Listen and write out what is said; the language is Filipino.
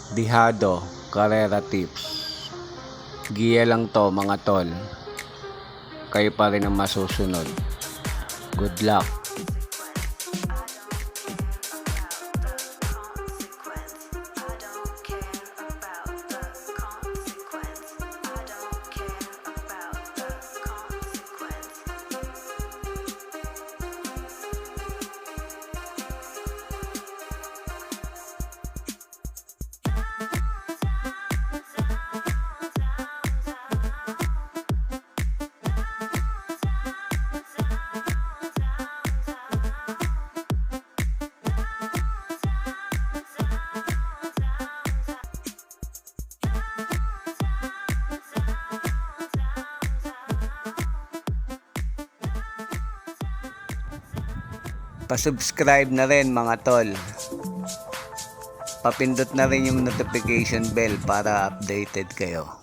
Dihado Carrera Tips. Giya lang to mga tol. Kayo pa rin ang masusunod. Good luck. Pa-subscribe na rin mga tol. Papindot na rin yung notification bell para updated kayo.